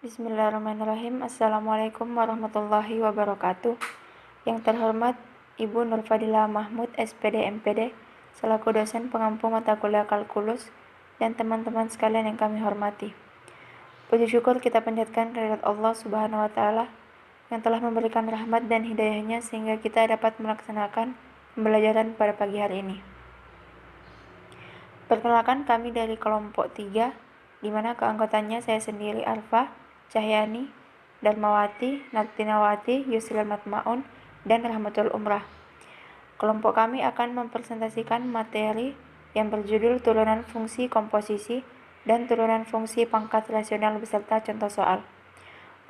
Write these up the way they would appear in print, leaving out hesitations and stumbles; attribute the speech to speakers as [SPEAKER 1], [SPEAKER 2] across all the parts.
[SPEAKER 1] Bismillahirrahmanirrahim. Assalamualaikum warahmatullahi wabarakatuh. Yang terhormat Ibu Nurfadilah Mahmud, SPD MPD, selaku dosen pengampu mata kuliah kalkulus, dan teman-teman sekalian yang kami hormati. Puji syukur kita panjatkan kehadirat Allah Subhanahu wa Ta'ala yang telah memberikan rahmat dan hidayahnya sehingga kita dapat melaksanakan pembelajaran pada pagi hari ini. Perkenalkan, kami dari kelompok 3, di mana keanggotaannya saya sendiri Arfa, Cahyani, Darmawati, Nartinawati, Yusril Matmaun, dan Rahmatul Umrah. Kelompok kami akan mempresentasikan materi yang berjudul turunan fungsi komposisi dan turunan fungsi pangkat rasional beserta contoh soal.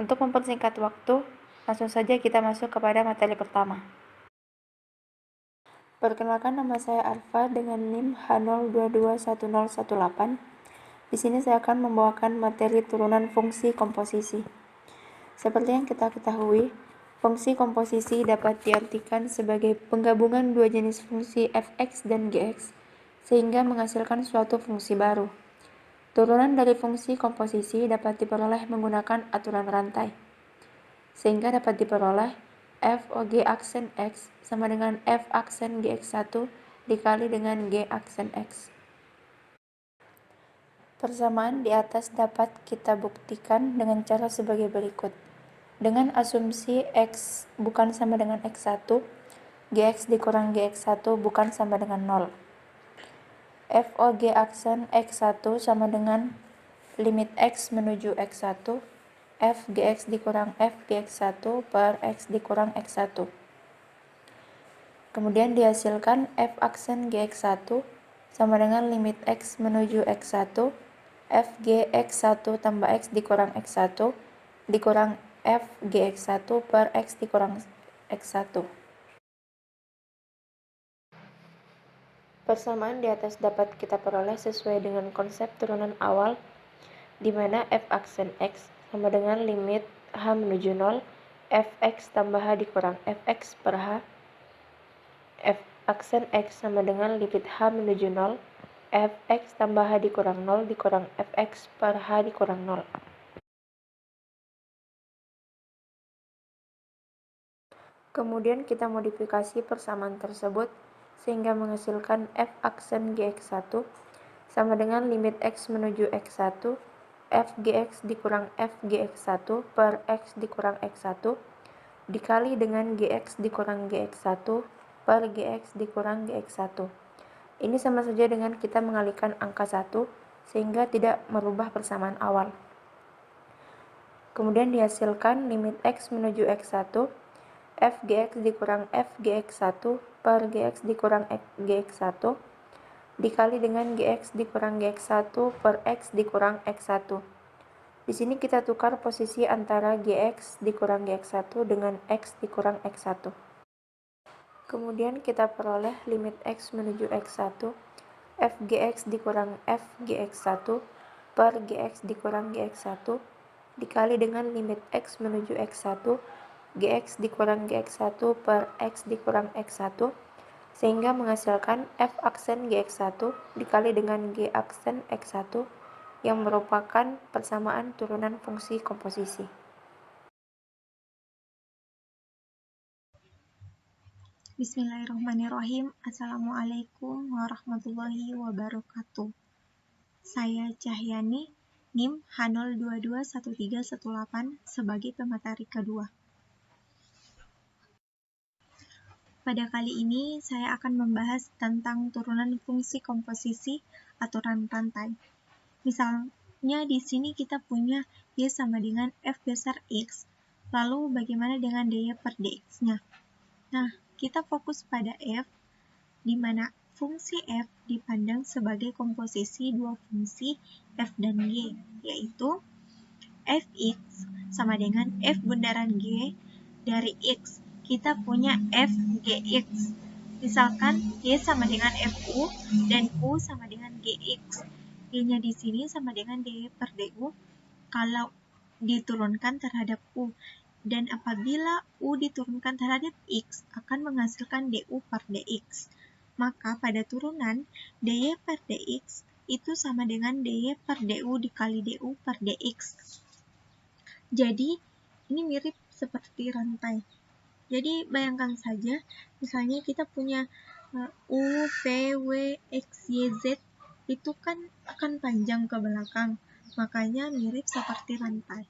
[SPEAKER 1] Untuk mempersingkat waktu, langsung saja kita masuk kepada materi pertama. Perkenalkan, nama saya Arfa dengan NIM H0221018. Di sini saya akan membawakan materi turunan fungsi komposisi. Seperti yang kita ketahui, fungsi komposisi dapat diartikan sebagai penggabungan dua jenis fungsi fx dan gx, sehingga menghasilkan suatu fungsi baru. Turunan dari fungsi komposisi dapat diperoleh menggunakan aturan rantai, sehingga dapat diperoleh f OG aksen x sama dengan f aksen gx1 dikali dengan g aksen x. Persamaan di atas dapat kita buktikan dengan cara sebagai berikut. Dengan asumsi x bukan sama dengan x1, gx dikurang gx1 bukan sama dengan 0. f OG aksen x1 sama dengan limit x menuju x1, f gx dikurang f gx1 per x dikurang x1. Kemudian dihasilkan f aksen gx1 sama dengan limit x menuju x1, f gx1 tambah x dikurang x1 dikurang f gx1 per x dikurang x1. Persamaan di atas dapat kita peroleh sesuai dengan konsep turunan awal, di mana f aksen x sama dengan limit h menuju 0, fx tambah h dikurang fx per h, f aksen x sama dengan limit h menuju 0, fx tambah h dikurang 0 dikurang fx per h dikurang 0. Kemudian kita modifikasi persamaan tersebut sehingga menghasilkan f aksen gx1 sama dengan limit x menuju x1, f gx dikurang f gx1 per x dikurang x1 dikali dengan gx dikurang gx1 per gx dikurang gx1. Ini sama saja dengan kita mengalihkan angka 1 sehingga tidak merubah persamaan awal. Kemudian dihasilkan limit x menuju x1, f gx dikurang f gx1 per gx dikurang gx1 dikali dengan gx dikurang gx1 per x dikurang x1. Di sini kita tukar posisi antara gx dikurang gx1 dengan x dikurang x1. Kemudian kita peroleh limit x menuju x1, f gx dikurang f gx1 per gx dikurang gx1 dikali dengan limit x menuju x1, gx dikurang gx1 per x dikurang x1, sehingga menghasilkan f aksen gx1 dikali dengan g aksen x1 yang merupakan persamaan turunan fungsi komposisi.
[SPEAKER 2] Bismillahirrahmanirrahim. Assalamualaikum warahmatullahi wabarakatuh. Saya Cahyani, NIM H0221318 sebagai pemateri kedua. Pada kali ini saya akan membahas tentang turunan fungsi komposisi aturan rantai. Misalnya di sini kita punya Y sama dengan F besar X, lalu bagaimana dengan dy per dx-nya? Nah, kita fokus pada F, di mana fungsi F dipandang sebagai komposisi dua fungsi F dan G, yaitu Fx sama dengan F bundaran G dari X. Kita punya F Gx. Misalkan Y sama dengan Fu dan U sama dengan Gx. Y-nya di sini sama dengan dy per du kalau diturunkan terhadap U. Dan apabila U diturunkan terhadap X akan menghasilkan du per dx. Maka pada turunan dy per dx itu sama dengan dy per du dikali du per dx. Jadi, ini mirip seperti rantai. Jadi, bayangkan saja, misalnya kita punya U, P, W, X, Y, Z, itu kan akan panjang ke belakang. Makanya mirip seperti rantai.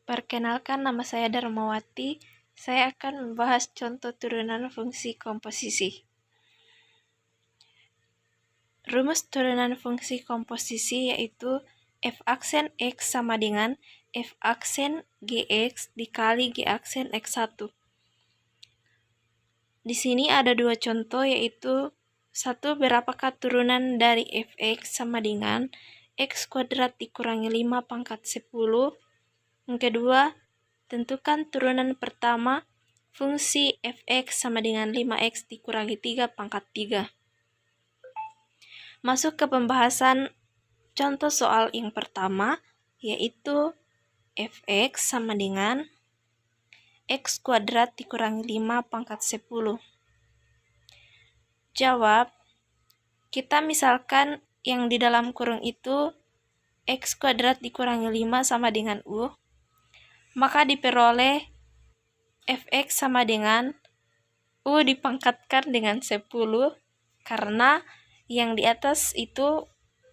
[SPEAKER 1] Perkenalkan, nama saya Darmawati. Saya akan membahas contoh turunan fungsi komposisi. Rumus turunan fungsi komposisi yaitu f aksen X sama dengan f aksen Gx dikali G aksen X1. Di sini ada dua contoh, yaitu satu, berapakah turunan dari fx sama dengan x kuadrat dikurangi 5 pangkat 10. Yang kedua, tentukan turunan pertama fungsi fx sama dengan 5x dikurangi 3 pangkat 3. Masuk ke pembahasan contoh soal yang pertama, yaitu fx sama dengan x kuadrat dikurangi 5 pangkat 10. Jawab, kita misalkan yang di dalam kurung itu x kuadrat dikurangi 5 sama dengan u, maka diperoleh fx sama dengan u dipangkatkan dengan 10, karena yang di atas itu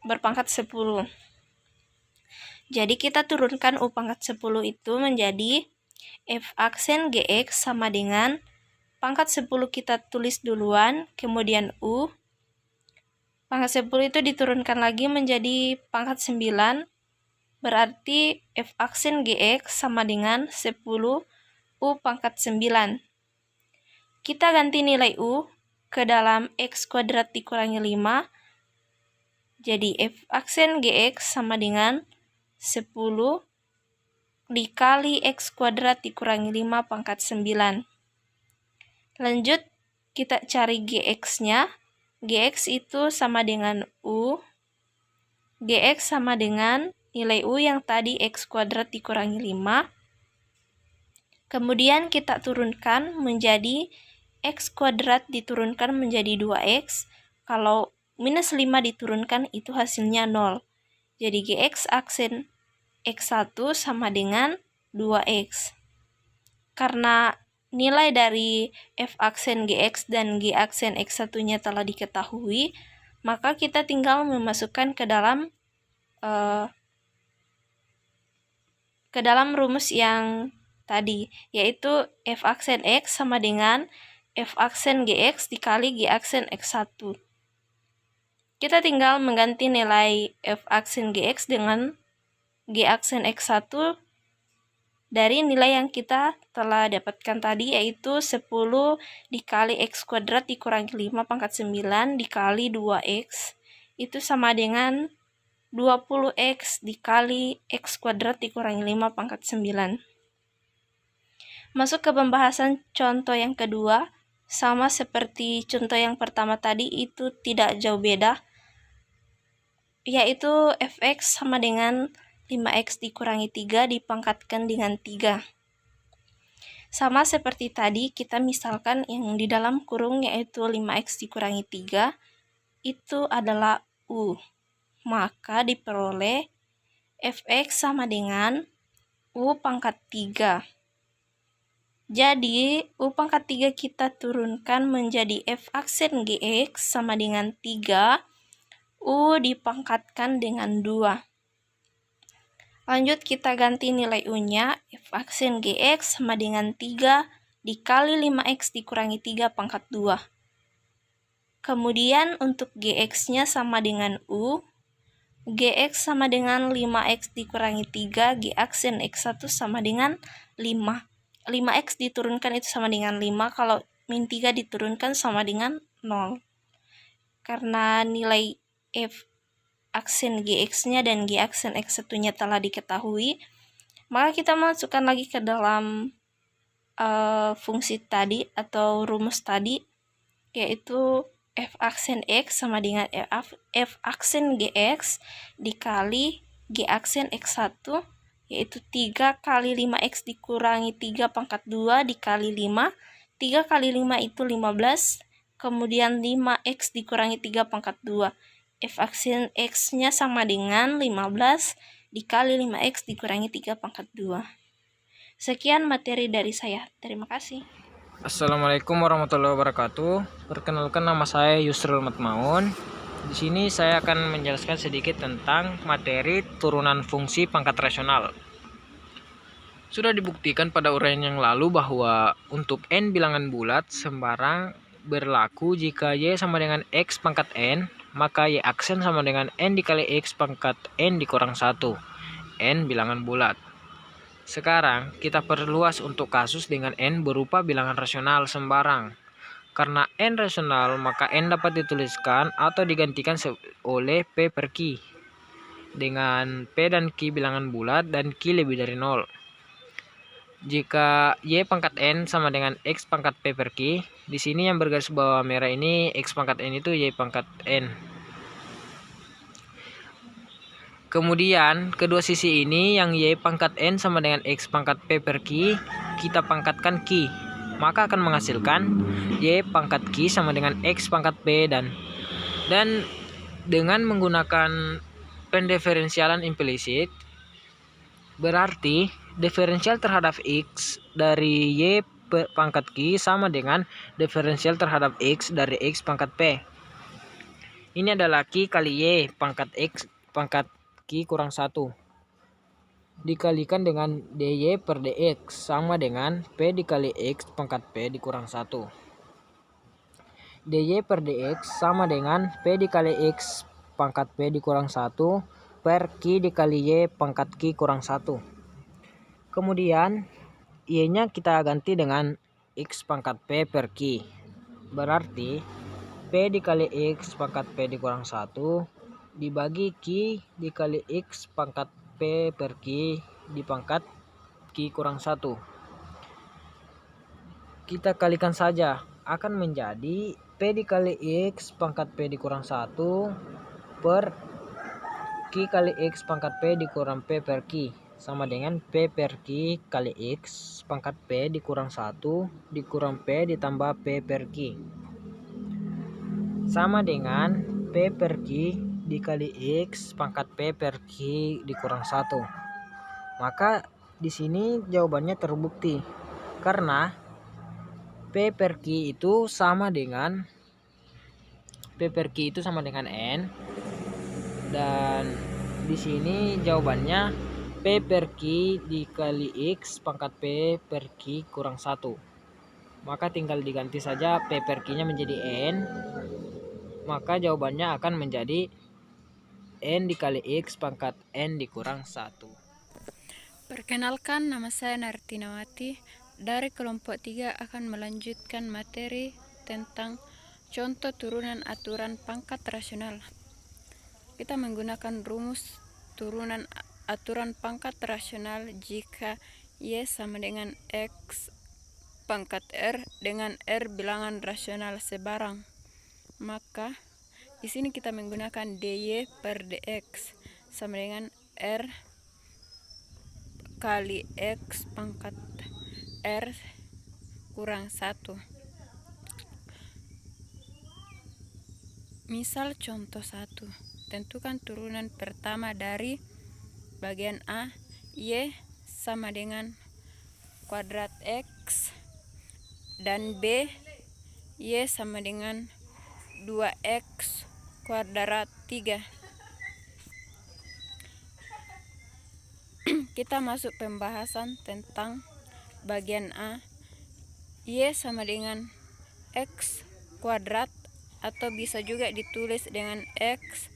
[SPEAKER 1] berpangkat 10. Jadi kita turunkan u pangkat 10 itu menjadi f aksen Gx sama dengan pangkat 10 kita tulis duluan, kemudian u. Pangkat 10 itu diturunkan lagi menjadi pangkat 9, berarti f aksen Gx sama dengan 10 u pangkat 9. Kita ganti nilai u ke dalam x kuadrat dikurangi 5, jadi f aksen Gx sama dengan 10 dikali x kuadrat dikurangi 5 pangkat 9. Lanjut, kita cari Gx-nya. Gx itu sama dengan u. Gx sama dengan nilai u yang tadi x kuadrat dikurangi 5. Kemudian kita turunkan menjadi x kuadrat diturunkan menjadi 2x. Kalau minus 5 diturunkan itu hasilnya 0. Jadi Gx aksen X1 sama dengan 2x. Karena nilai dari f aksen Gx dan G aksen X1-nya telah diketahui, maka kita tinggal memasukkan ke dalam rumus yang tadi, yaitu f aksen X sama dengan f aksen Gx dikali G aksen X1. Kita tinggal mengganti nilai f aksen Gx dengan G aksen X1 dari nilai yang kita telah dapatkan tadi, yaitu 10 dikali x kuadrat dikurangi 5 pangkat 9 dikali 2x, itu sama dengan 20x dikali x kuadrat dikurangi 5 pangkat 9. Masuk ke pembahasan contoh yang kedua, sama seperti contoh yang pertama tadi, itu tidak jauh beda, yaitu fx sama dengan 5x dikurangi 3 dipangkatkan dengan 3. Sama seperti tadi, kita misalkan yang di dalam kurung yaitu 5x dikurangi 3 itu adalah u. Maka diperoleh fx sama dengan u pangkat 3. Jadi, u pangkat 3 kita turunkan menjadi f aksen Gx sama dengan 3, u dipangkatkan dengan 2. Lanjut, kita ganti nilai u-nya, f aksen Gx sama dengan 3 dikali 5x dikurangi 3 pangkat 2. Kemudian untuk Gx-nya sama dengan u, Gx sama dengan 5x dikurangi 3, G aksen X1 sama dengan 5. 5x diturunkan itu sama dengan 5, kalau min 3 diturunkan sama dengan 0. Karena nilai f aksen Gx-nya dan G aksen X1-nya telah diketahui, maka kita masukkan lagi ke dalam fungsi tadi atau rumus tadi, yaitu f aksen X sama dengan f aksen Gx dikali G aksen X1, yaitu 3 kali 5x dikurangi 3 pangkat 2 dikali 5. 3 kali 5 itu 15, kemudian 5x dikurangi 3 pangkat 2. F aksen X-nya sama dengan 15 dikali 5x dikurangi 3 pangkat 2. Sekian materi dari saya. Terima kasih.
[SPEAKER 3] Assalamualaikum warahmatullahi wabarakatuh. Perkenalkan, nama saya Yusril Matmaun. Di sini saya akan menjelaskan sedikit tentang materi turunan fungsi pangkat rasional. Sudah dibuktikan pada uraian yang lalu bahwa untuk n bilangan bulat sembarang berlaku jika y sama dengan x pangkat n, maka y aksen sama dengan n dikali x pangkat n dikurang 1, n bilangan bulat. Sekarang kita perluas untuk kasus dengan n berupa bilangan rasional sembarang. Karena n rasional, maka n dapat dituliskan atau digantikan oleh p per q dengan p dan q bilangan bulat dan q lebih dari 0. Jika y pangkat n sama dengan x pangkat p per q, di sini yang bergaris bawah merah ini x pangkat n itu y pangkat n. Kemudian kedua sisi ini yang y pangkat n sama dengan x pangkat p per q, kita pangkatkan q, maka akan menghasilkan y pangkat q sama dengan x pangkat p dan dengan menggunakan pendiferensialan implisit, berarti diferensial terhadap x dari y pangkat q sama dengan diferensial terhadap x dari x pangkat p. Ini adalah q kali y pangkat x pangkat q kurang 1 dikalikan dengan dy per dx sama dengan p dikali x pangkat p dikurang 1. dy per dx sama dengan p dikali x pangkat p dikurang 1 per q dikali y pangkat q kurang 1. Kemudian y-nya kita ganti dengan x pangkat p per q. Berarti p dikali x pangkat p dikurang 1 dibagi q dikali x pangkat p per q dipangkat q kurang 1. Kita kalikan saja, akan menjadi p dikali x pangkat p dikurang 1 per q kali x pangkat p dikurang p per q sama dengan p per q kali x pangkat p dikurang 1 dikurang p ditambah p per q sama dengan p per q dikali x pangkat p per q dikurang 1. Maka di sini jawabannya terbukti karena p per q itu sama dengan n, dan di sini jawabannya p per q dikali x pangkat p per q kurang 1. Maka tinggal diganti saja p per q nya menjadi n, maka jawabannya akan menjadi n dikali x pangkat n dikurang 1.
[SPEAKER 4] Perkenalkan, nama saya Nartinawati. Dari kelompok 3 akan melanjutkan materi tentang contoh turunan aturan pangkat rasional. Kita menggunakan rumus turunan aturan pangkat rasional jika y sama dengan x pangkat r dengan r bilangan rasional sebarang. Maka di sini kita menggunakan dy per dx sama dengan r kali x pangkat r kurang 1. Misal contoh 1. Tentukan turunan pertama dari bagian A, y sama dengan kuadrat x, dan B, y sama dengan 2x kuadrat 3. Kita masuk pembahasan tentang bagian A. Y sama dengan x kuadrat atau bisa juga ditulis dengan x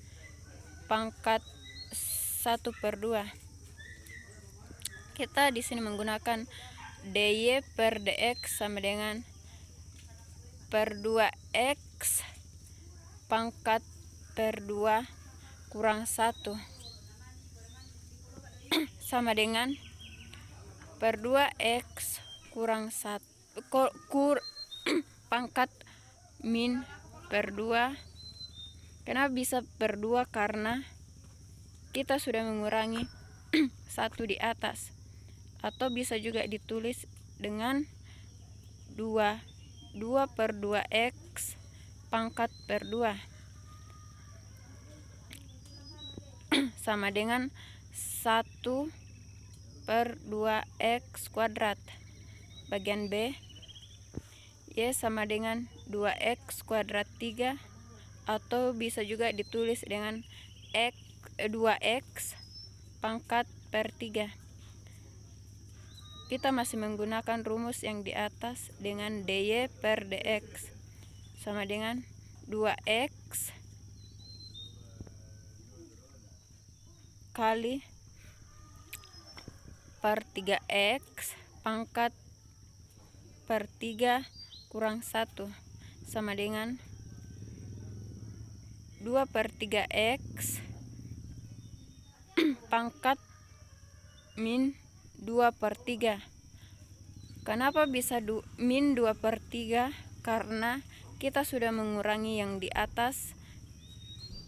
[SPEAKER 4] pangkat 1/2. Kita di sini menggunakan dy per dx sama dengan per 2x pangkat per 2 kurang 1 sama dengan per 2x kurang 1 pangkat min per 2. Kenapa bisa per 2? Karena kita sudah mengurangi 1 di atas, atau bisa juga ditulis dengan 2 per 2x pangkat per 2 sama dengan 2x kuadrat. Bagian B, Y sama dengan 2x kuadrat 3, atau bisa juga ditulis dengan 2x pangkat per 3. Kita masih menggunakan rumus yang di atas dengan dy per dx sama dengan 2x kali per 3x pangkat per 3 kurang 1 sama dengan 2 per 3x pangkat min 2 per 3. Kenapa bisa min 2 per 3? Karena kita sudah mengurangi yang di atas,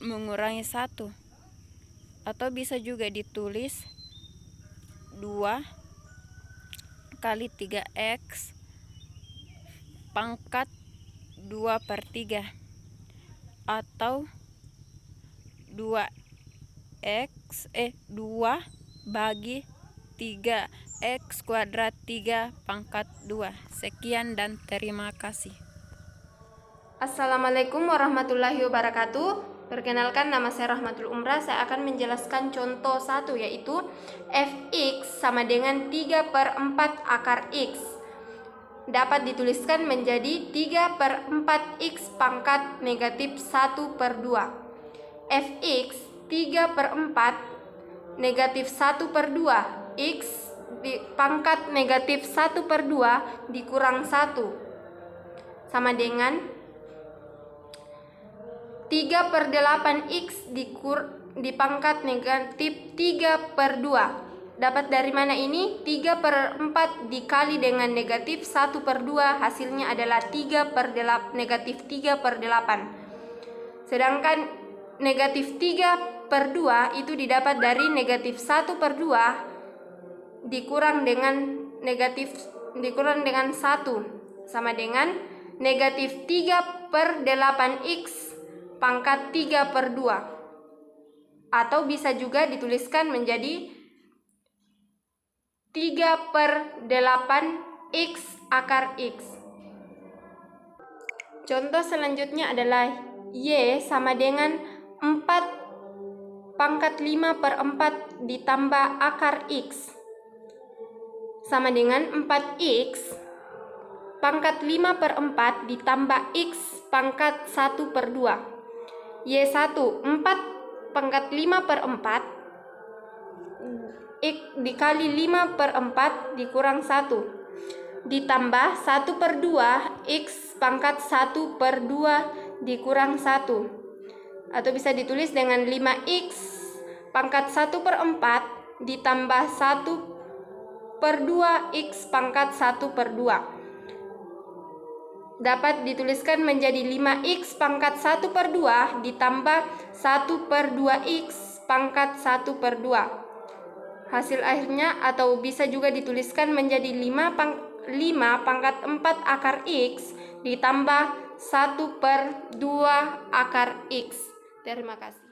[SPEAKER 4] mengurangi 1. Atau bisa juga ditulis 2 kali 3x pangkat 2 per 3. Atau 2 bagi 3x kuadrat 3 pangkat 2. Sekian dan terima kasih.
[SPEAKER 1] Assalamualaikum warahmatullahi wabarakatuh. Perkenalkan, nama saya Rahmatul Umrah. Saya akan menjelaskan contoh 1, yaitu fx sama dengan 3 per 4 akar x. Dapat dituliskan menjadi 3 per 4x pangkat negatif 1 per 2. fx 3 per 4 negatif 1 per 2 x pangkat negatif 1 per 2 dikurang 1 sama dengan 3 per 8x dipangkat negatif 3 per 2. Dapat dari mana ini? 3 per 4 dikali dengan negatif 1 per 2, hasilnya adalah 3 per negatif 3 per 8. Sedangkan negatif 3 per 2 itu didapat dari negatif 1 per 2 dikurang dengan 1 sama dengan negatif 3 per 8x pangkat 3 per 2, atau bisa juga dituliskan menjadi 3 per 8x akar x. Contoh selanjutnya adalah y sama dengan 4 pangkat 5 per 4 ditambah akar x sama dengan 4x pangkat 5 per 4 ditambah x pangkat 1 per 2. Y1 4 pangkat 5 per 4 x dikali 5 per 4 dikurang 1 ditambah 1 per 2 x pangkat 1 per 2 dikurang 1, atau bisa ditulis dengan 5x pangkat 1 per 4 ditambah 1 per 2 x pangkat 1 per 2. Dapat dituliskan menjadi 5x pangkat 1 per 2 ditambah 1 per 2x pangkat 1 per 2. Hasil akhirnya, atau bisa juga dituliskan menjadi 5 pangkat 4 akar x ditambah 1 per 2 akar x. Terima kasih.